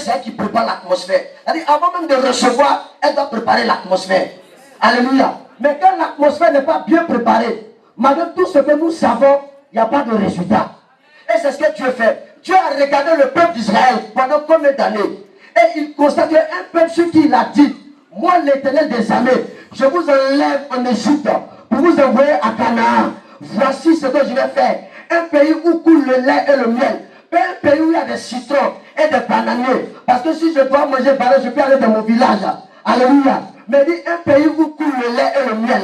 c'est elle qui prépare l'atmosphère. C'est-à-dire, avant même de recevoir, elle doit préparer l'atmosphère. Alléluia. Mais quand l'atmosphère n'est pas bien préparée, malgré tout ce que nous savons, il n'y a pas de résultat. Et c'est ce que Dieu fait. Dieu a regardé le peuple d'Israël pendant combien d'années? Et il constate qu'un peuple sur qui il a dit, moi l'Éternel des armées, je vous enlève en Égypte pour vous envoyer à Canaan. Voici ce que je vais faire. Un pays où coule le lait et le miel. Pas un pays où il y a des citrons et des bananiers. Parce que si je dois manger banane, je peux aller dans mon village. Alléluia. Mais dit un pays où coule le lait et le miel.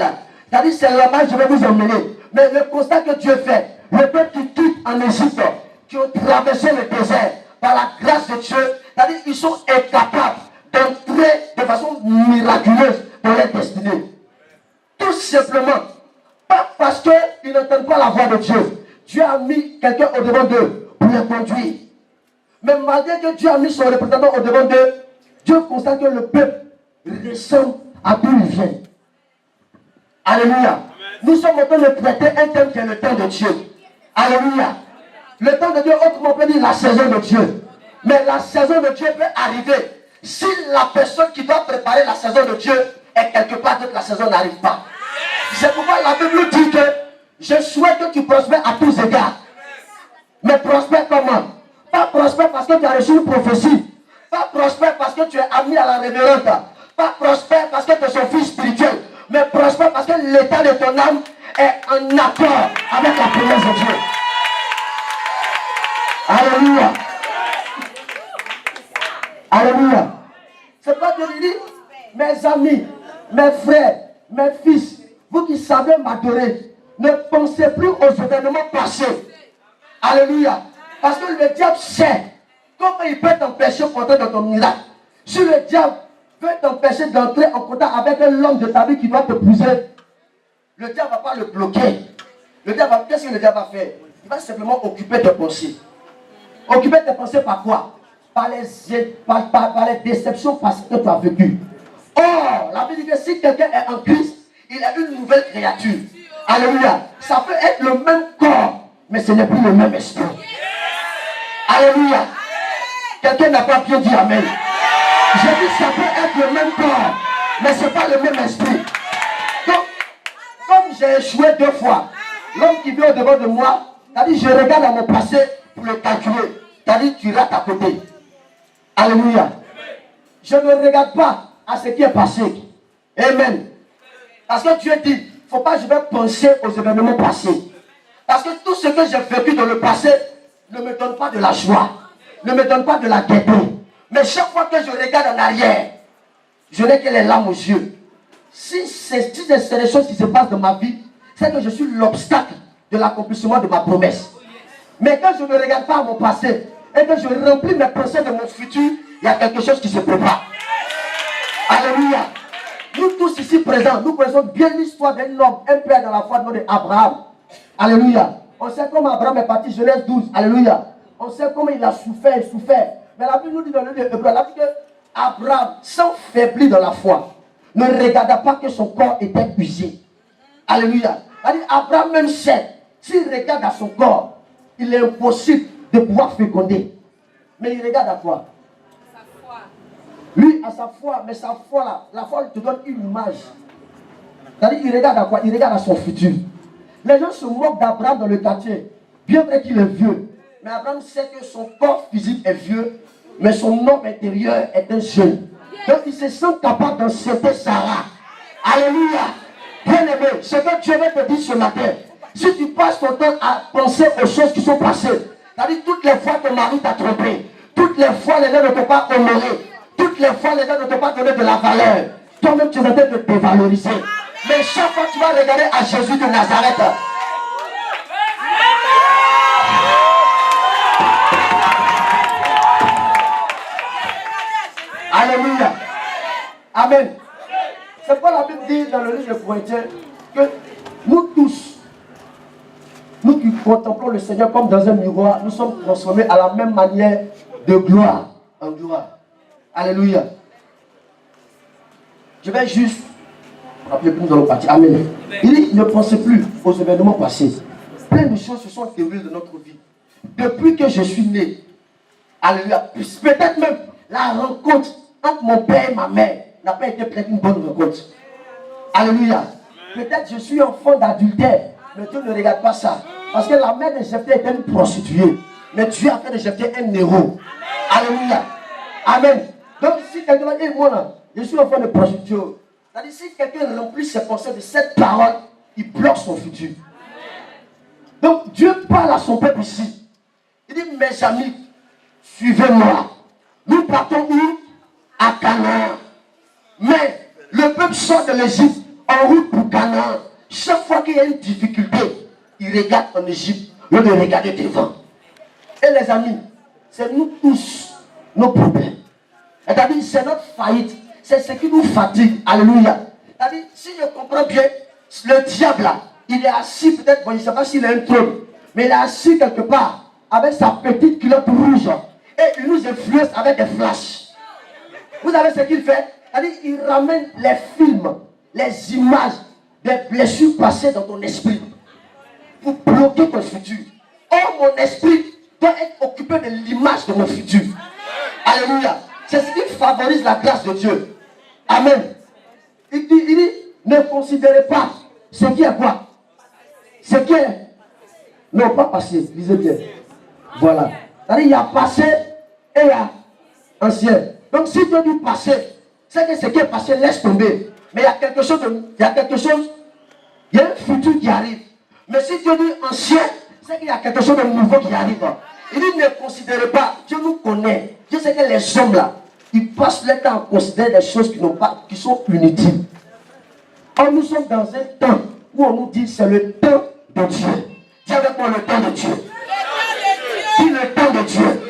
C'est-à-dire c'est là-bas que je vais vous emmener. Mais le constat que Dieu fait, le peuple qui quitte en Égypte, qui ont traversé le désert par la grâce de Dieu, c'est-à-dire ils sont incapables d'entrer de façon miraculeuse dans leur destinée. Tout simplement, pas parce qu'ils n'entendent pas la voix de Dieu. Dieu a mis quelqu'un au-devant d'eux pour les conduire. Mais malgré que Dieu a mis son représentant au-devant d'eux, Dieu constate que le peuple ressemble à d'où il vient. Alléluia. Amen. Nous sommes en train de traiter un thème qui est le temps de Dieu. Alléluia. Le temps de Dieu, autrement on peut dire la saison de Dieu. Mais la saison de Dieu peut arriver si la personne qui doit préparer la saison de Dieu est quelque part que la saison n'arrive pas. C'est pourquoi la Bible dit que je souhaite que tu prospères à tous égards. Mais prospère comment? Pas prospère parce que tu as reçu une prophétie. Pas prospère parce que tu es ami à la révérende. Pas prospère parce que tu es son fils spirituel. Mais prospère parce que l'état de ton âme est en accord avec la promesse de Dieu. Alléluia. Alléluia. C'est pas que je dis, mes amis, mes frères, mes fils, vous qui savez m'adorer, ne pensez plus aux événements passés. Alléluia. Parce que le diable sait comment il peut t'empêcher d'entrer dans ton miracle. Si le diable veut t'empêcher d'entrer en contact avec l'homme de ta vie qui doit te pousser, le diable ne va pas le bloquer. Le diable, qu'est-ce que le diable va faire? Il va simplement occuper tes pensées. Occuper tes pensées par quoi? Par les déceptions passées que tu as vécues. Or, la Bible dit que si quelqu'un est en Christ, il est une nouvelle créature. Alléluia. Ça peut être le même corps, mais ce n'est plus le même esprit. Alléluia. Quelqu'un n'a pas bien dit amen. J'ai dit ça peut être le même corps, mais ce n'est pas le même esprit. Donc, comme j'ai échoué 2 fois, l'homme qui vient au-devant de moi, c'est-à-dire je regarde à mon passé pour le calculer. C'est-à-dire tu rates à côté. Alléluia. Je ne regarde pas à ce qui est passé. Amen. Parce que Dieu dit, il ne faut pas que je vais penser aux événements passés. Parce que tout ce que j'ai vécu dans le passé ne me donne pas de la joie, ne me donne pas de la gaieté. Mais chaque fois que je regarde en arrière, je n'ai que les larmes aux yeux. Si c'est les choses qui se passent dans ma vie, c'est que je suis l'obstacle de l'accomplissement de ma promesse. Mais quand je ne regarde pas à mon passé et que je remplis mes pensées de mon futur, il y a quelque chose qui se prépare. Alléluia. Nous tous ici présents, nous connaissons bien l'histoire d'un homme, un père dans la foi de Abraham. Alléluia. On sait comment Abraham est parti, Genèse 12. Alléluia. On sait comment il a souffert. Mais la Bible nous dit dans le livre de Hébreux, la Bible dit que Abraham, sans faiblir dans la foi, ne regarda pas que son corps était usé. Alléluia. Abraham même sait, s'il regarde à son corps, il est impossible de pouvoir féconder. Mais il regarde à quoi? Sa foi. Lui, à sa foi, mais sa foi là, la foi te donne une image. C'est-à-dire, il regarde à quoi? Il regarde à son futur. Les gens se moquent d'Abraham dans le quartier, bien vrai qu'il est vieux. Mais Abraham sait que son corps physique est vieux, mais son homme intérieur est un jeune. Donc il se sent capable d'accepter Sarah. Alléluia. Bien aimé, ce que Dieu veut te dire ce matin, si tu passes ton temps à penser aux choses qui sont passées, c'est-à-dire toutes les fois ton mari t'a trompé, toutes les fois les gens ne t'ont pas honoré, toutes les fois les gens ne t'ont pas donné de la valeur, toi-même tu es en train de te dévaloriser. Mais chaque fois tu vas regarder à Jésus de Nazareth. Alléluia. Amen. C'est quoi la Bible dit dans le livre de Corinthiens que nous tous, nous qui contemplons le Seigneur comme dans un miroir, nous sommes transformés à la même manière de gloire en gloire. Alléluia. Je vais juste rappeler plus dans le parti. Amen. Il dit, ne pensez plus aux événements passés. Plein de choses se sont déroulées dans notre vie. Depuis que je suis né. Alléluia. Peut-être même la rencontre entre mon père et ma mère n'a pas été peut-être une bonne rencontre. Alléluia. Peut-être je suis enfant d'adultère, mais Dieu ne regarde pas ça. Parce que la mère de Jephthé était une prostituée. Mais Dieu a fait de Jephthé un héros. Alléluia. Amen. Donc si quelqu'un dit, moi là, je suis enfant de prostituée. C'est-à-dire si quelqu'un remplit ses pensées de cette parole, il bloque son futur. Donc Dieu parle à son peuple ici. Il dit, mes amis, suivez-moi. Nous partons où? À Canaan. Mais le peuple sort de l'Égypte en route pour Canaan. Chaque fois qu'il y a une difficulté, il regarde en Égypte, au lieu de regarder devant. Et les amis, c'est nous tous nos problèmes. C'est-à-dire, c'est notre faillite. C'est ce qui nous fatigue. Alléluia. C'est-à-dire, si je comprends bien, le diable là, il est assis peut-être, bon, je ne sais pas s'il a un trône, mais il est assis quelque part avec sa petite culotte rouge. Et il nous influence avec des flashs. Vous savez ce qu'il fait? C'est-à-dire, il ramène les films, les images des blessures passées dans ton esprit pour bloquer ton futur. Or, mon esprit doit être occupé de l'image de mon futur. Alléluia. C'est ce qui favorise la grâce de Dieu. Amen. Il dit, ne considérez pas ce qui est quoi? Ce qui est... Non, pas passé. Lisez bien. Voilà. C'est-à-dire, il y a passé et il y a ancien. Donc, si Dieu dit passé, c'est que ce qui est passé, laisse tomber. Mais il y a quelque chose, il y a un futur qui arrive. Mais si Dieu dit ancien, c'est qu'il y a quelque chose de nouveau qui arrive. Il dit, ne considérez pas, Dieu nous connaît. Dieu sait que les hommes là, ils passent le temps à considérer des choses qui sont inutiles. Or, nous sommes dans un temps où on nous dit c'est le temps de Dieu. Dis avec moi le temps de Dieu. Dis le temps de Dieu.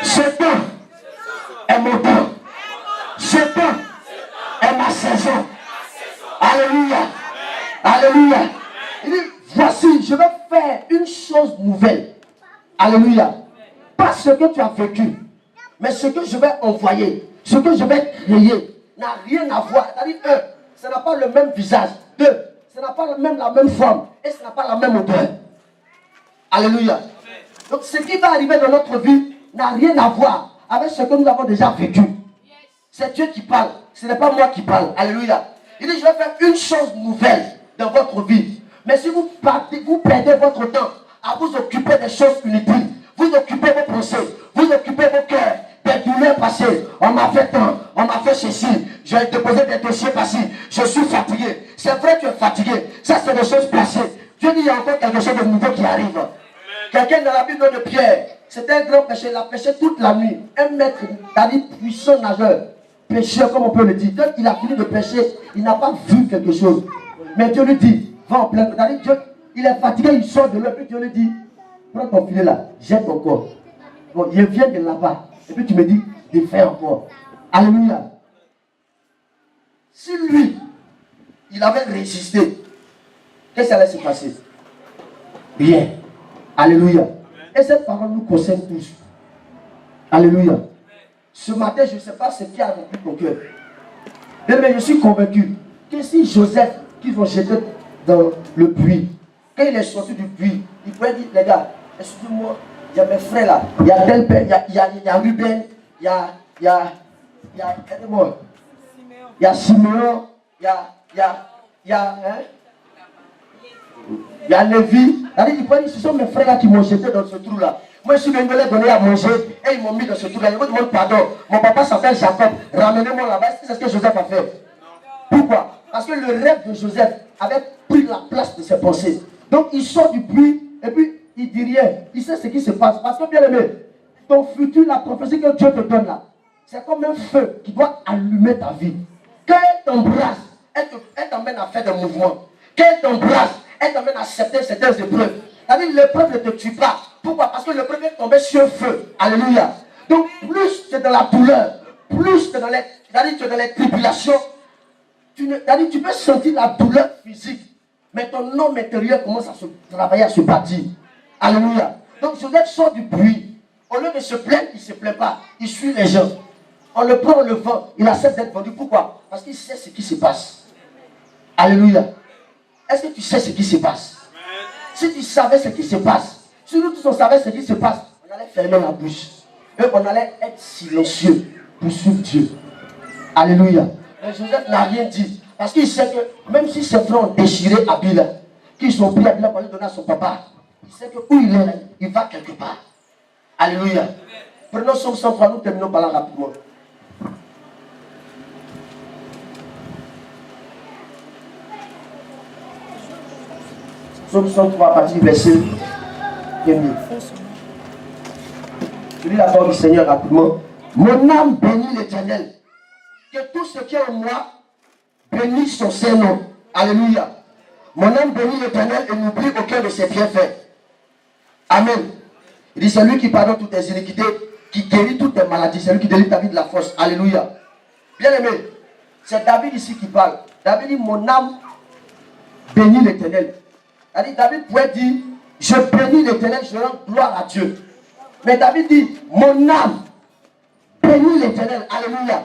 Ce temps est mon temps. Ce temps est ma saison. Alléluia. Alléluia. Il dit, voici, je vais faire une chose nouvelle. Alléluia. Pas ce que tu as vécu, mais ce que je vais envoyer, ce que je vais créer, n'a rien à voir. C'est-à-dire, un, ça n'a pas le même visage. Deux, ça n'a pas la même forme. Et ça n'a pas la même odeur. Alléluia. Donc, ce qui va arriver dans notre vie n'a rien à voir avec ce que nous avons déjà vécu. C'est Dieu qui parle. Ce n'est pas moi qui parle. Alléluia. Il dit, je vais faire une chose nouvelle dans votre vie. Mais si vous perdez votre temps à vous occuper des choses inutiles, vous occupez vos pensées, vous occupez vos cœurs, des douleurs passées. On m'a fait tant, on m'a fait ceci, j'ai déposé des dossiers passés, je suis fatigué. C'est vrai, tu es fatigué. Ça, c'est des choses passées. Dieu dit, il y a encore quelque chose de nouveau qui arrive. Quelqu'un dans la Bible de Pierre, c'était un grand péché, il a péché toute la nuit. Un maître, c'est-à-dire puissant nageur, pécheur, comme on peut le dire. Quand il a fini de pécher, il n'a pas vu quelque chose. Mais Dieu lui dit, va en plein. C'est-à-dire, Dieu, il est fatigué, il sort de l'eau, puis Dieu lui dit, prends ton filet là, jette ton corps. Bon, il vient de là-bas. Et puis tu me dis, de faire encore. Alléluia. Si lui, il avait résisté, qu'est-ce qui allait se passer? Bien. Alléluia. Et cette parole nous concerne tous. Alléluia. Ce matin, je ne sais pas ce qui a rempli ton cœur. Mais je suis convaincu que si Joseph, qu'ils vont jeter dans le puits, quand il est sorti du puits, il pourrait dire, les gars, excusez-moi, il y a mes frères là, il y a tel père, il y a Ruben, il y a Siméon, il y a Lévi. Il pourrait dire, ce sont mes frères là qui m'ont jeté dans ce trou là. Moi, je suis venu leur donner à manger et ils m'ont mis dans ce trou là. Je vous demande pardon. Mon papa s'appelle Jacob. Ramenez-moi là-bas. C'est ce que Joseph a fait. Pourquoi? Parce que le rêve de Joseph avait pris la place de ses pensées. Donc il sort du puits et puis il dit rien. Il sait ce qui se passe. Parce que bien aimé, ton futur, la prophétie que Dieu te donne là, c'est comme un feu qui doit allumer ta vie. Quand elle t'embrasse, elle t'emmène à faire des mouvements. Quand elle t'embrasse, elle t'emmène à accepter certaines épreuves. C'est-à-dire l'épreuve ne te tue pas. Pourquoi? Parce que l'épreuve est tombée sur un feu. Alléluia. Donc plus tu es dans la douleur, plus tu es dans les tribulations, tu peux sentir la douleur physique, mais ton homme intérieur commence à se travailler, à se bâtir. Alléluia. Donc Joseph sort du puits. Au lieu de se plaindre, il ne se plaint pas. Il suit les gens. On le prend, on le vend. Il accepte d'être vendu. Pourquoi? Parce qu'il sait ce qui se passe. Alléluia. Est-ce que tu sais ce qui se passe? Si tu savais ce qui se passe, si nous tous on savait ce qui se passe, on allait fermer la bouche. Et on allait être silencieux pour suivre Dieu. Alléluia. Mais Joseph n'a rien dit. Parce qu'il sait que même si ses frères ont déchiré Abila, qu'ils sont pris Abila pour lui donner à son papa, il sait que où il est là, il va quelque part. Alléluia. Prenons Somme 103, nous terminons par là rapidement. Somme 103, à partir du verset 1er. Je lis la parole du Seigneur rapidement. Mon âme bénit l'Éternel. Que tout ce qui est en moi bénisse son Saint-Nom. Alléluia. Mon âme bénit l'Éternel et n'oublie aucun de ses bienfaits. Amen. Il dit, c'est lui qui pardonne toutes tes iniquités, qui guérit toutes tes maladies. C'est lui qui délivre ta vie de la force. Alléluia. Bien aimé, c'est David ici qui parle. David dit, mon âme bénit l'Éternel. David pouvait dire, je bénis l'Éternel, je rends gloire à Dieu. Mais David dit, mon âme bénit l'Éternel. Alléluia.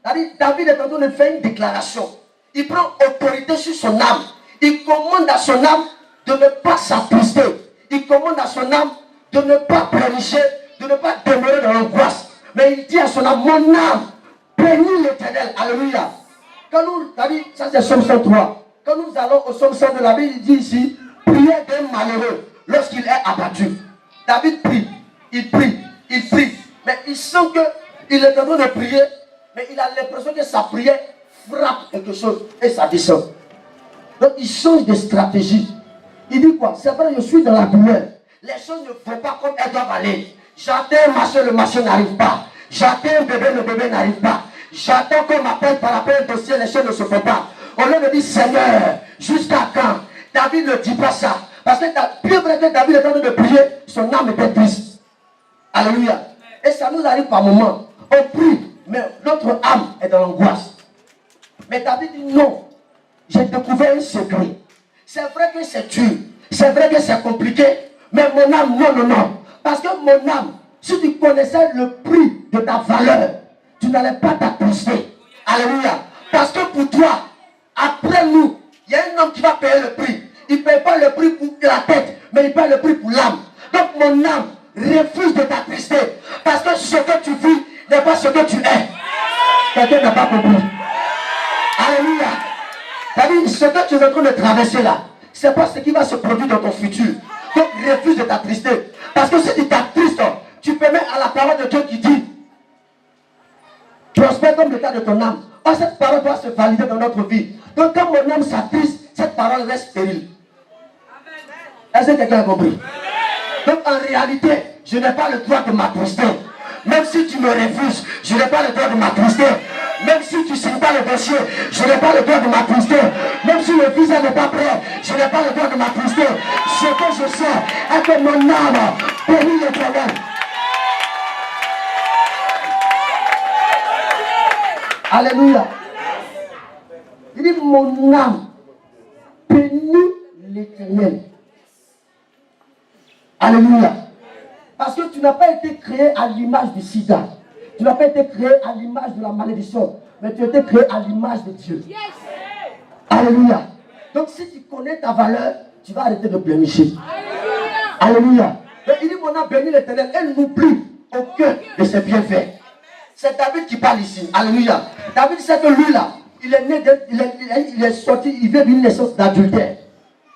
David est en train de faire une déclaration. Il prend autorité sur son âme. Il commande à son âme de ne pas s'attrister. Il commande à son âme de ne pas pleurnicher, de ne pas demeurer dans l'angoisse. Mais il dit à son âme, mon âme bénit l'Éternel. Alléluia. Quand nous, ça c'est Somme 103. Quand nous allons au Somme 100 de la Bible, il dit ici, prière d'un malheureux lorsqu'il est abattu. David prie, il prie, il prie. Mais il sent qu'il est en train de prier, mais il a l'impression que sa prière frappe quelque chose et ça descend. Donc il change de stratégie. Il dit quoi? C'est vrai, je suis dans la douleur. Les choses ne vont pas comme elles doivent aller. J'attends un marché, le marché n'arrive pas. J'attends un bébé, le bébé n'arrive pas. J'attends qu'on m'appelle par rapport à un dossier, les choses ne se font pas. On lui dit, Seigneur, jusqu'à quand? David ne dit pas ça. Parce que plus vrai que David est en train de prier, son âme était triste. Alléluia. Et ça nous arrive par moments. On prie, mais notre âme est dans l'angoisse. Mais David dit non. J'ai découvert un secret. C'est vrai que c'est dur. C'est vrai que c'est compliqué. Mais mon âme, non, non, non. Parce que mon âme, si tu connaissais le prix de ta valeur, tu n'allais pas t'attrister. Alléluia. Parce que pour toi, après nous, il y a un homme qui va payer le prix. Il ne paye pas le prix pour la tête, mais il paye le prix pour l'âme. Donc mon âme refuse de t'attrister. Parce que ce que tu vis n'est pas ce que tu es. Quelqu'un n'a pas compris. Alléluia. C'est-à-dire, ce que tu es en train de traverser là, ce n'est pas ce qui va se produire dans ton futur. Donc refuse de t'attrister. Parce que si tu t'attristes, tu peux mettre à la parole de Dieu qui dit, prospère comme l'état de ton âme. Or, cette parole doit se valider dans notre vie. Donc quand mon âme s'attriste, cette parole reste stérile. Est-ce que quelqu'un a compris? Donc en réalité, je n'ai pas le droit de m'attrister. Même si tu me refuses, je n'ai pas le droit de m'attrister. Même si tu ne signes pas le dossier, je n'ai pas le droit de m'attrister. Même si le visa n'est pas prêt, je n'ai pas le droit de m'attrister. Ce que je sais est que mon âme bénit l'Éternel. Alléluia. Il dit, mon âme bénit l'Éternel. Alléluia. Parce que tu n'as pas été créé à l'image du sida. Tu n'as pas été créé à l'image de la malédiction. Mais tu as été créé à l'image de Dieu. Alléluia. Donc si tu connais ta valeur, tu vas arrêter de pleurnicher. Alléluia. Et il dit, mon âme bénit l'Éternel. Elle n'oublie aucun de ses bienfaits. C'est David qui parle ici. Alléluia. David sait que lui là, il est né, il est sorti, il vient d'une naissance d'adultère.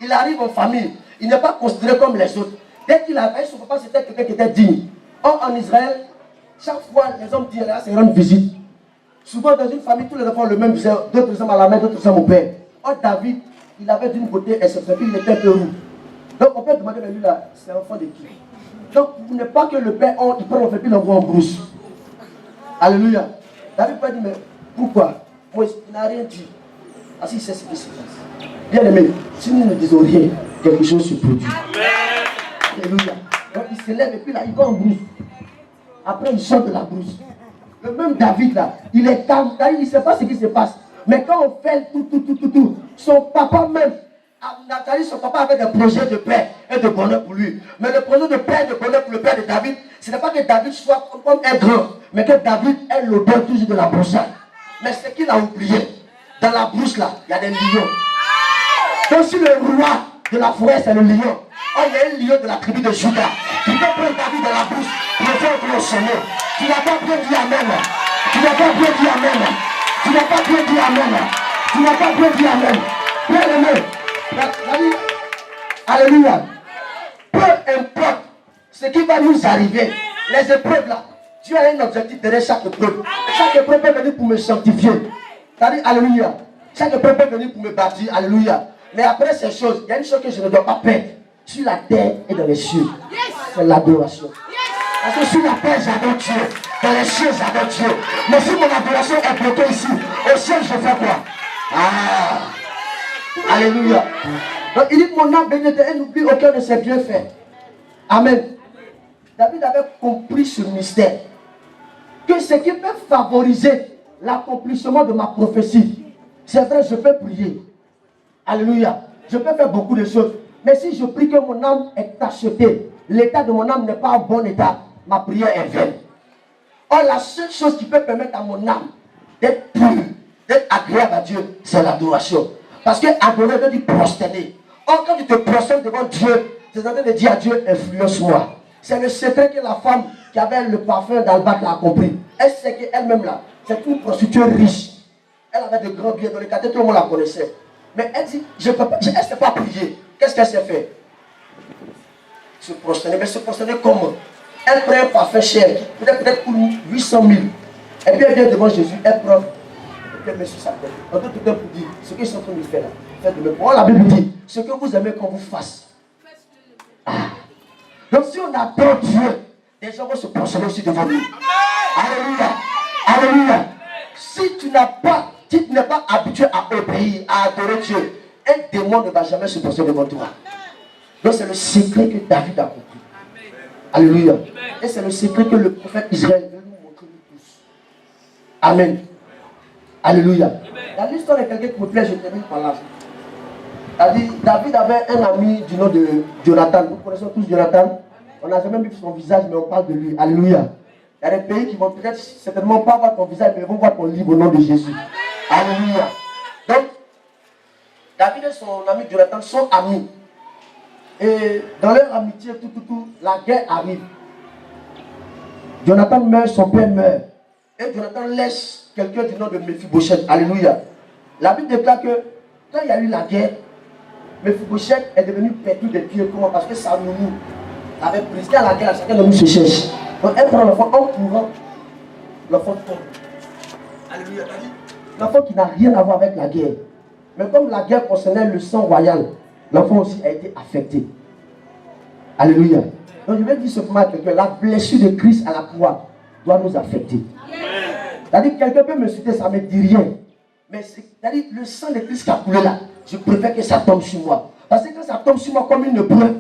Il arrive en famille. Il n'est pas considéré comme les autres. Dès qu'il a fait son papa, c'était quelqu'un qui était digne. Or, en Israël, chaque fois les hommes disent, c'est rendre visite. Souvent dans une famille, tous les enfants ont le même visage. D'autres ressemblent à la mère, d'autres ressemblent au père. Or, David, il avait d'une beauté exceptionnelle, il était un peu roux. Donc on peut demander, mais lui là, c'est un enfant de qui? Donc, vous n'êtes pas que le père, il prend l'enfant, puis il l'envoie en brousse. Alléluia. David peut dire, mais pourquoi? Moi, il n'a rien dit. Parce qu'il sait ce qui se passe. Bien aimé, si nous ne disons rien, quelque chose se produit. Alléluia. Donc il se lève et puis là, il va en brousse. Après, il sort de la brousse. Le même David là, il est calme, il ne sait pas ce qui se passe. Mais quand on fait tout, son papa même, Nathalie, son papa avait des projets de paix et de bonheur pour lui. Mais le projet de paix et de bonheur pour le père de David, ce n'est pas que David soit comme un grand, mais que David ait l'odeur toujours de la broussaille. Mais ce qu'il a oublié, dans la brousse là, il y a des lions. Donc si le roi de la forêt c'est le lion, Oh, il y a un lion de la tribu de Judas qui peut prendre David dans la bouche pour le faire cloisonner. Tu n'as pas bien dit Amen. Tu n'as pas bien dit Amen. Tu n'as pas bien dit Amen. Tu n'as pas bien dit Amen. Bien-aimé. Alléluia. Peu importe ce qui va nous arriver, les épreuves là, Dieu a un objectif derrière chaque épreuve. Chaque épreuve peut venir pour me sanctifier. C'est-à-dire, alléluia. Chaque épreuve peut venir pour me bâtir. Alléluia. Mais après ces choses, il y a une chose que je ne dois pas perdre. Sur la terre et dans les cieux. C'est l'adoration. Parce que sur la terre, j'adore Dieu. Dans les cieux, j'adore Dieu. Mais si mon adoration est bloquée ici, au ciel, je fais quoi? Alléluia. Donc il dit, mon âme bénite et n'oublie aucun de ses bienfaits. Amen. David avait compris ce mystère. Que ce qui peut favoriser l'accomplissement de ma prophétie, c'est vrai, je peux prier. Alléluia. Je peux faire beaucoup de choses. Mais si je prie que mon âme est achetée, l'état de mon âme n'est pas en bon état, ma prière est vaine. Or, la seule chose qui peut permettre à mon âme d'être pure, d'être agréable à Dieu, c'est l'adoration. Parce que adorer veut dire prosterner. Or, quand tu te prosternes devant Dieu, tu es en train de dire à Dieu, influence-moi. C'est le secret que la femme qui avait le parfum d'Albâtre a compris. Elle sait qu'elle-même là, c'est une prostituée riche. Elle avait de grands biens dans le quartier, tout le monde la connaissait. Mais elle dit, elle ne sait pas prier. Qu'est-ce qu'elle s'est fait? Se prosterner. Mais se prosterner comment? Elle prend un parfum cher, peut-être pour 800 000. Et puis elle vient devant Jésus, elle prend, et puis elle met sur sa tête. En tout cas pour dire, ce qu'ils sont en train de faire là, faites de même. La Bible dit, ce que vous aimez qu'on vous fasse. Donc si on adore Dieu, les gens vont se prosterner aussi devant nous. Alléluia. Alléluia. Si tu n'es pas habitué à obéir, à adorer Dieu, un démon ne va jamais se prosterner devant toi. Donc c'est le secret que David a compris. Alléluia. Et c'est le secret que le prophète Israël veut nous montrer nous tous. Amen. Alléluia. La l'histoire de quelqu'un qui me plaît, je termine par là. David avait un ami du nom de Jonathan. Nous connaissons tous Jonathan. On n'a jamais vu son visage, mais on parle de lui. Alléluia. Il y a des pays qui vont peut-être certainement pas voir ton visage, mais ils vont voir ton livre au nom de Jésus. Alléluia. Donc, David et son ami Jonathan sont amis. Et dans leur amitié, la guerre arrive. Jonathan meurt, son père meurt. Et Jonathan laisse quelqu'un du nom de Mephibosheth. Alléluia. La Bible déclare que quand il y a eu la guerre, Mephibosheth est devenu perdu des pieds. Comment? Parce que sa nounou avait pris à la guerre, chacun de nous se cherche. Donc elle prend l'enfant en courant, l'enfant tombe. Alléluia. L'enfant qui n'a rien à voir avec la guerre. Mais comme la guerre concernait le sang royal, l'enfant aussi a été affecté. Alléluia. Donc je vais dire simplement à quelqu'un, la blessure de Christ à la croix doit nous affecter. C'est-à-dire que quelqu'un peut me citer, ça ne me dit rien. Mais c'est-à-dire le sang de Christ qui a coulé là, je préfère que ça tombe sur moi. Parce que quand ça tombe sur moi comme une preuve,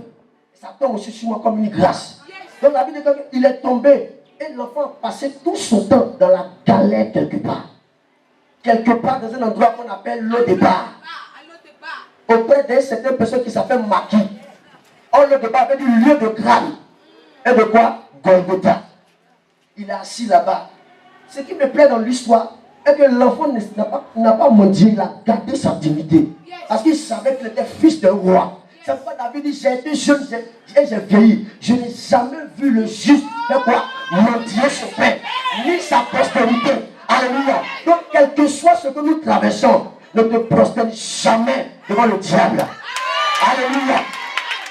ça tombe aussi sur moi comme une grâce. Donc la Bible dit qu'il est tombé et l'enfant passait tout son temps dans la galère quelque part. Quelque part dans un endroit qu'on appelle l'eau départ. Auprès d'une certaine personne qui s'appelle Maki. Or le départ veut dire lieu de crâne. Et de quoi? Golgotha. Il est assis là-bas. Ce qui me plaît dans l'histoire est que l'enfant n'a pas mendié, il a gardé sa dignité. Parce qu'il savait qu'il était fils d'un roi. C'est pourquoi David dit, j'ai été jeune et j'ai vieilli. Je n'ai jamais vu le juste faire quoi? Mendier son père, ni sa postérité. Alléluia. Donc quel que soit ce que nous traversons, ne te prosterne jamais devant le diable. Alléluia.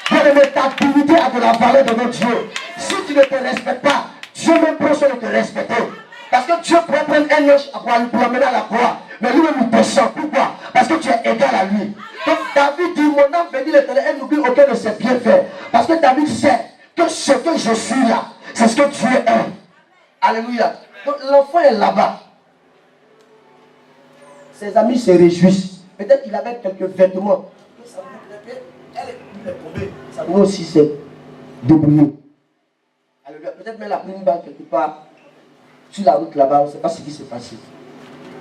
Bien-aimé, ta dignité a de la valeur devant Dieu. Si tu ne te respectes pas, Dieu même peut de te respecter. Parce que Dieu pourrait prendre un ange pour l'emmener à la croix. Mais lui-même il descend. Pourquoi? Parce que tu es égal à lui. Donc David dit, mon âme bénit l'Éternel et n'oublie aucun de ses bienfaits. Parce que David sait que ce que je suis là, c'est ce que Dieu est. Alléluia. Donc l'enfant est là-bas. Ses amis se réjouissent. Peut-être qu'il avait quelques vêtements. Elle est tombée. Ça doit aussi se débrouiller. Alléluia. Peut-être même la pris une balle quelque part sur la route là-bas. On ne sait pas ce qui s'est passé.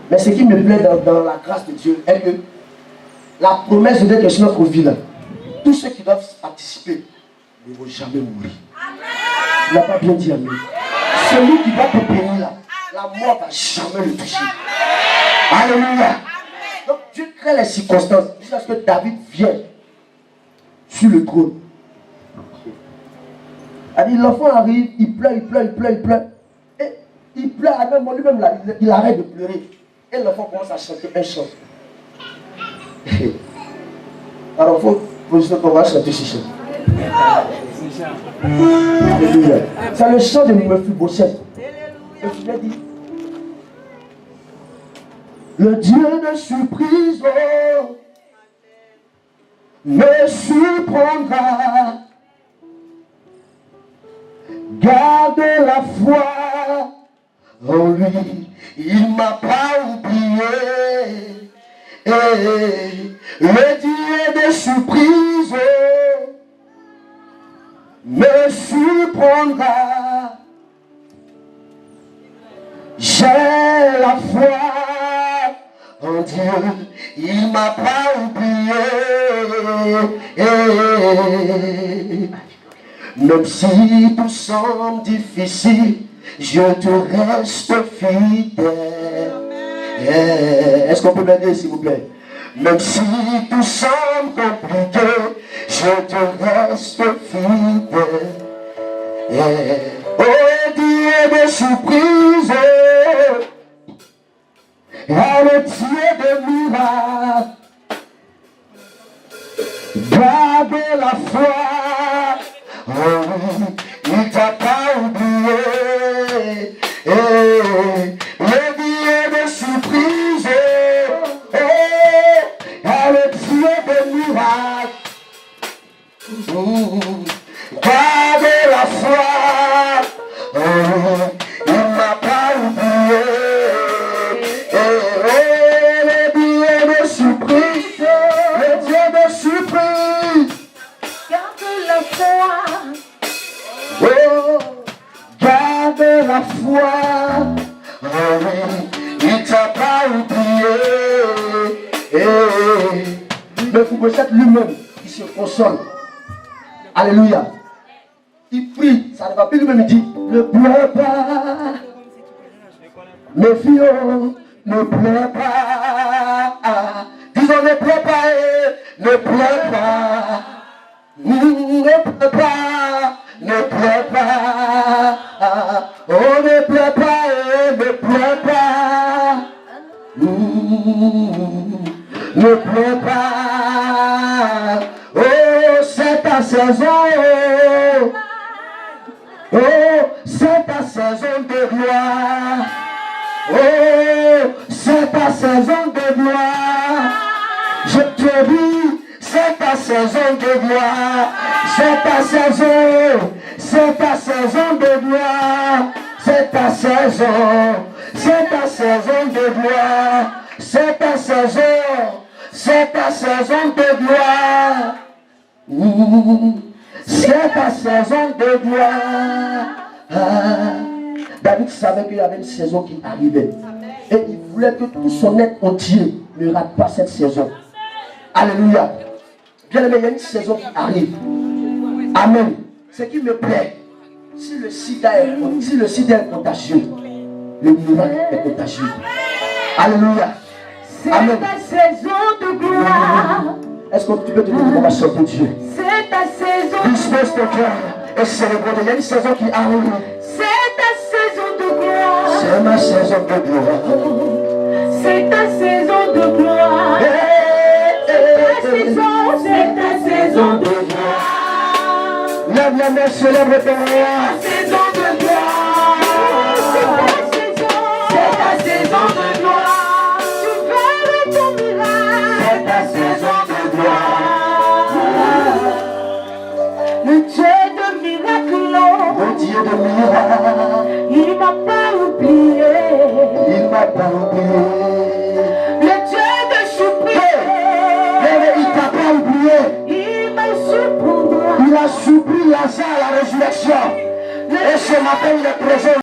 Mais ce qui me plaît dans la grâce de Dieu est que la promesse de Dieu que sur notre vie là, tous ceux qui doivent participer ne vont jamais mourir. Tu n'as pas bien dit amen. Celui qui va te bénir là, la mort ne va jamais le toucher. Alléluia. Donc Dieu crée les circonstances jusqu'à ce que David vienne sur le trône. L'enfant arrive, il pleure. Et il pleure à même lui-même là, il arrête de pleurer. Et l'enfant commence à chanter un chant. Alors il faut juste qu'on va chanter ce chant. C'est le chant de Mephibosheth. Et je l'ai dit. Le Dieu de surprise me surprendra. Garde la foi en lui, il m'a pas oublié. Le Dieu de surprise me surprendra. J'ai la foi en Dieu, il m'a pas oublié. Même si tout semble difficile, je te reste fidèle. Est-ce qu'on peut m'aider s'il vous plaît? Même si tout semble compliqué, je te reste fidèle. Oh Dieu de surprise, le Dieu de miracle, garde la foi. Oh, il t'a pas oublié. Le Dieu de surprise, le Dieu de miracle, garde la foi. Oh, il m'a pas oublié. Le Dieu de surprise, le Dieu de surprise, garde la foi. Oh, garde la foi. Oh oui, il t'a pas oublié. Mephibosheth lui-même, il se console. Alléluia. Il prie, ça ne va plus lui-même, il dit, ne pleure pas. Mes filles, ne pleure pas. Disons, ne pleure pas, ne pleure pas. Ne pleure pas, ne pleure pas. Oh, ne pleure pas, ne pleure pas. Ne pleure pas. Oh, c'est ta saison. Oh, c'est ta saison de gloire. Oh, c'est ta saison de gloire. Je te dis, c'est ta saison de gloire. C'est ta saison. C'est ta saison de gloire. C'est ta saison. C'est ta saison de gloire. C'est ta saison. C'est ta saison de gloire. C'est ta saison de gloire. David savait qu'il y avait une saison qui arrivait. Et il voulait que tout son être entier ne rate pas cette saison. Alléluia. Bien aimé, il y a une saison qui arrive. Amen. Ce qui me plaît, si le sida est contagieux, le miracle est contagieux. Alléluia. Amen. C'est ta saison de gloire. Est-ce que tu peux te dire comment chanter Dieu? C'est ta saison. Dispose ton cœur et célèbre. Il y a une saison qui arrive. C'est ta saison de gloire. C'est ma saison de gloire. C'est ta saison de gloire. C'est ta saison de gloire. Lève la main, célèbre ton roi. Saison de gloire. C'est ta saison de gloire. Tu verras ton miracle. C'est ta saison de gloire. Le Dieu de miracle. Le Dieu de miracle. Il m'a pas oublié. Il m'a pas oublié. Le Dieu de surprise. Il t'a pas oublié. Il m'a surpris. Il a surpris Lazare à la résurrection. Et ce matin, il est présent.